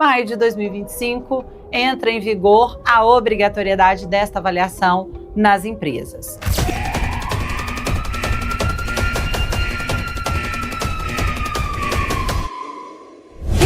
maio de 2025, entra em vigor a obrigatoriedade desta avaliação nas empresas.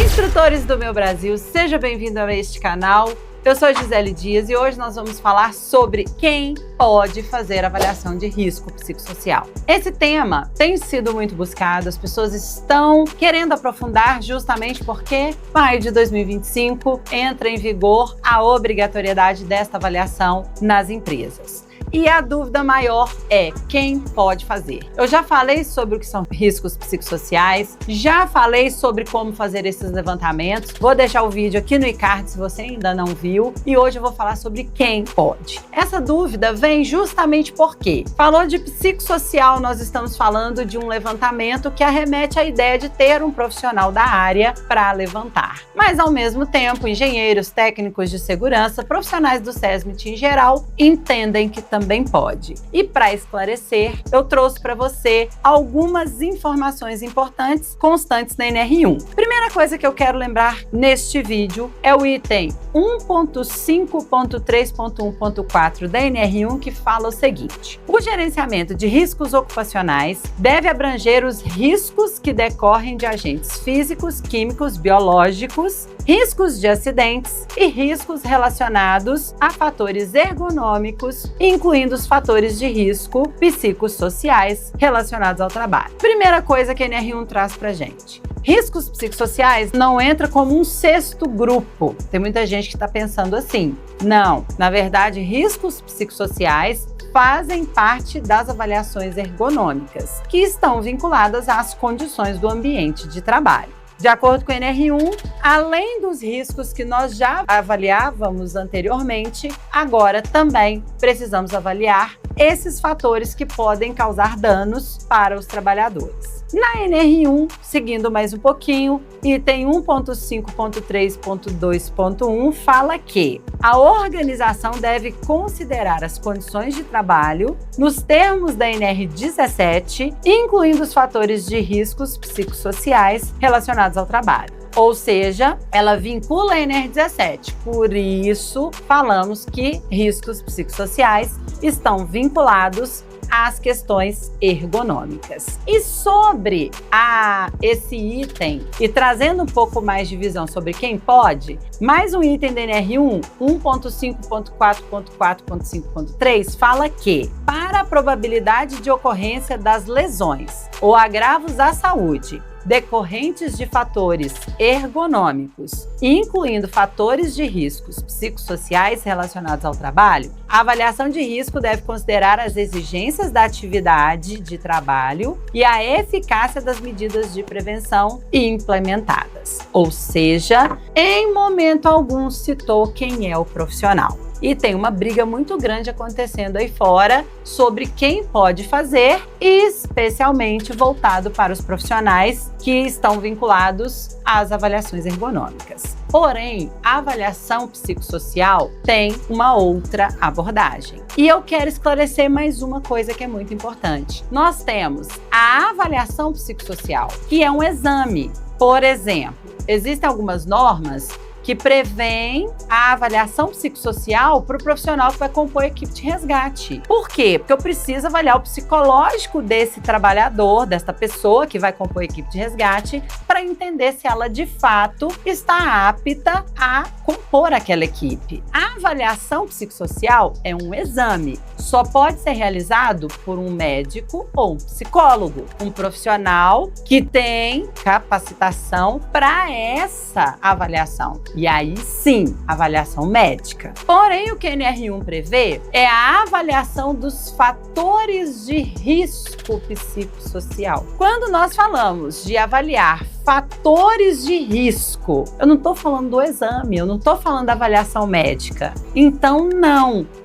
Instrutores do meu Brasil, seja bem-vindo a este canal. Eu sou Gisele Dias e hoje nós vamos falar sobre quem pode fazer avaliação de risco psicossocial. Esse tema tem sido muito buscado, as pessoas estão querendo aprofundar justamente porque maio de 2025 entra em vigor a obrigatoriedade desta avaliação nas empresas. E a dúvida maior é quem pode fazer. Eu já falei sobre o que são riscos psicossociais, já falei sobre como fazer esses levantamentos. Vou deixar o vídeo aqui no iCard se você ainda não viu. E hoje eu vou falar sobre quem pode. Essa dúvida vem justamente porque falou de psicossocial, nós estamos falando de um levantamento que arremete à ideia de ter um profissional da área para levantar. Mas ao mesmo tempo, engenheiros, técnicos de segurança, profissionais do SESMIT em geral, entendem que também pode. E para esclarecer, eu trouxe para você algumas informações importantes constantes na NR1. Primeira coisa que eu quero lembrar neste vídeo é o item 1.5.3.1.4 da NR1, que fala o seguinte: o gerenciamento de riscos ocupacionais deve abranger os riscos que decorrem de agentes físicos, químicos, biológicos, riscos de acidentes e riscos relacionados a fatores ergonômicos, incluindo os fatores de risco psicossociais relacionados ao trabalho. Primeira coisa que a NR1 traz pra gente: riscos psicossociais não entra como um sexto grupo. Tem muita gente que está pensando assim. Não, na verdade, riscos psicossociais fazem parte das avaliações ergonômicas, que estão vinculadas às condições do ambiente de trabalho. De acordo com a NR1, além dos riscos que nós já avaliávamos anteriormente, agora também precisamos avaliar esses fatores que podem causar danos para os trabalhadores. Na NR1, seguindo mais um pouquinho, item 1.5.3.2.1 fala que a organização deve considerar as condições de trabalho nos termos da NR17, incluindo os fatores de riscos psicossociais relacionados ao trabalho. Ou seja, ela vincula a NR17, por isso falamos que riscos psicossociais estão vinculados às questões ergonômicas. E sobre esse item, e trazendo um pouco mais de visão sobre quem pode, mais um item da NR1, 1.5.4.4.5.3, fala que, para a probabilidade de ocorrência das lesões ou agravos à saúde decorrentes de fatores ergonômicos, incluindo fatores de riscos psicossociais relacionados ao trabalho, a avaliação de risco deve considerar as exigências da atividade de trabalho e a eficácia das medidas de prevenção implementadas. Ou seja, em momento algum citou quem é o profissional. E tem uma briga muito grande acontecendo aí fora sobre quem pode fazer, especialmente voltado para os profissionais que estão vinculados às avaliações ergonômicas. Porém, a avaliação psicossocial tem uma outra abordagem. E eu quero esclarecer mais uma coisa que é muito importante. Nós temos a avaliação psicossocial, que é um exame. Por exemplo, existem algumas normas que prevêem a avaliação psicossocial para o profissional que vai compor a equipe de resgate. Por quê? Porque eu preciso avaliar o psicológico desse trabalhador, desta pessoa que vai compor a equipe de resgate, para entender se ela de fato está apta a compor aquela equipe. A avaliação psicossocial é um exame, só pode ser realizado por um médico ou um psicólogo, um profissional que tem capacitação para essa avaliação. E aí sim, avaliação médica. Porém, o que a NR1 prevê é a avaliação dos fatores de risco psicossocial. Quando nós falamos de avaliar fatores de risco, eu não estou falando do exame, eu não estou falando da avaliação médica. Então,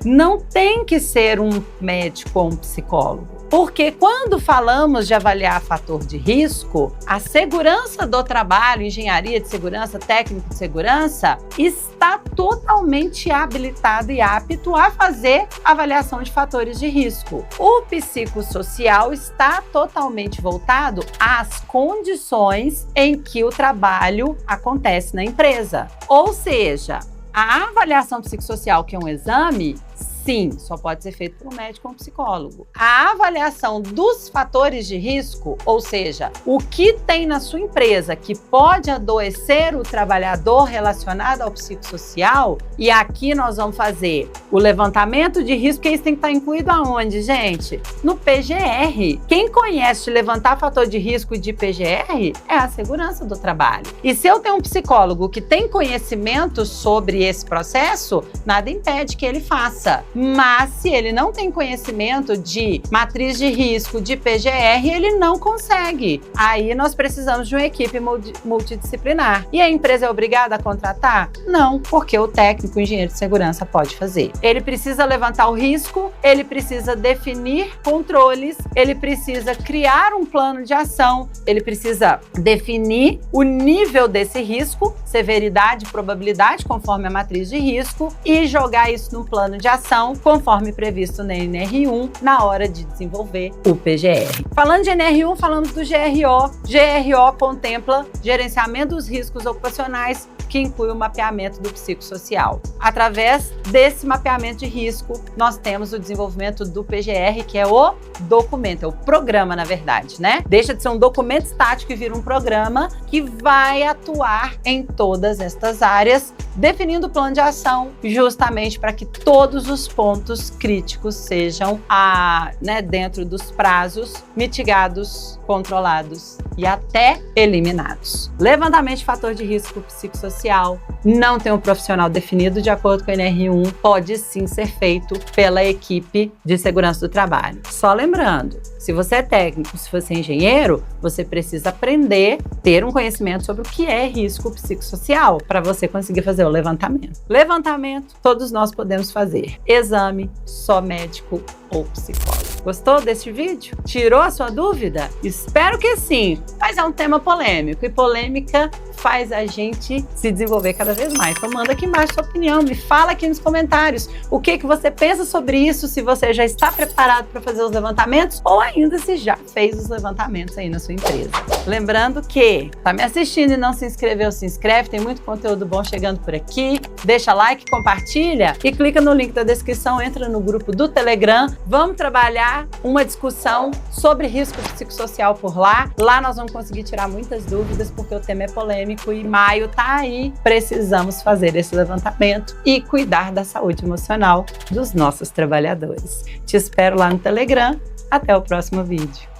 não tem que ser um médico ou um psicólogo. Porque quando falamos de avaliar fator de risco, a segurança do trabalho, engenharia de segurança, técnico de segurança, está totalmente habilitado e apto a fazer avaliação de fatores de risco. O psicossocial está totalmente voltado às condições em que o trabalho acontece na empresa. Ou seja, a avaliação psicossocial, que é um exame, sim, só pode ser feito por um médico ou um psicólogo. A avaliação dos fatores de risco, ou seja, o que tem na sua empresa que pode adoecer o trabalhador relacionado ao psicossocial, e aqui nós vamos fazer o levantamento de risco, que isso tem que estar incluído aonde, gente? No PGR. Quem conhece levantar fator de risco de PGR é a segurança do trabalho. E se eu tenho um psicólogo que tem conhecimento sobre esse processo, nada impede que ele faça. Mas se ele não tem conhecimento de matriz de risco, de PGR, ele não consegue. Aí nós precisamos de uma equipe multidisciplinar. E a empresa é obrigada a contratar? Não, porque o técnico, o engenheiro de segurança pode fazer. Ele precisa levantar o risco, ele precisa definir controles, ele precisa criar um plano de ação, ele precisa definir o nível desse risco, severidade, probabilidade, conforme a matriz de risco, e jogar isso no plano de ação, conforme previsto na NR1, na hora de desenvolver o PGR. Falando de NR1, falamos do GRO. GRO contempla gerenciamento dos riscos ocupacionais, que inclui o mapeamento do psicossocial. Através desse mapeamento de risco, nós temos o desenvolvimento do PGR, que é o documento, é o programa, na verdade, né? Deixa de ser um documento estático e vira um programa que vai atuar em todas estas áreas, definindo o plano de ação justamente para que todos os pontos críticos sejam dentro dos prazos mitigados, controlados e até eliminados. Levantamento de fator de risco psicossocial não tem um profissional definido de acordo com a NR1, pode sim ser feito pela equipe de segurança do trabalho. Só lembrando, se você é técnico, se você é engenheiro, você precisa aprender, ter um conhecimento sobre o que é risco psicossocial para você conseguir fazer o levantamento. Levantamento, todos nós podemos fazer. Exame, só médico ou psicólogo. Gostou desse vídeo? Tirou a sua dúvida? Espero que sim, mas é um tema polêmico e polêmica faz a gente se desenvolver cada vez mais. Então manda aqui embaixo sua opinião, me fala aqui nos comentários o que você pensa sobre isso, se você já está preparado para fazer os levantamentos ou ainda se já fez os levantamentos aí na sua empresa. Lembrando que tá me assistindo e não se inscreveu, se inscreve, tem muito conteúdo bom chegando por aqui. Deixa like, compartilha e clica no link da descrição, entra no grupo do Telegram. Vamos trabalhar uma discussão sobre risco psicossocial por lá. Lá nós vamos conseguir tirar muitas dúvidas porque o tema é polêmico e maio tá aí. Precisamos fazer esse levantamento e cuidar da saúde emocional dos nossos trabalhadores. Te espero lá no Telegram. Até o próximo vídeo.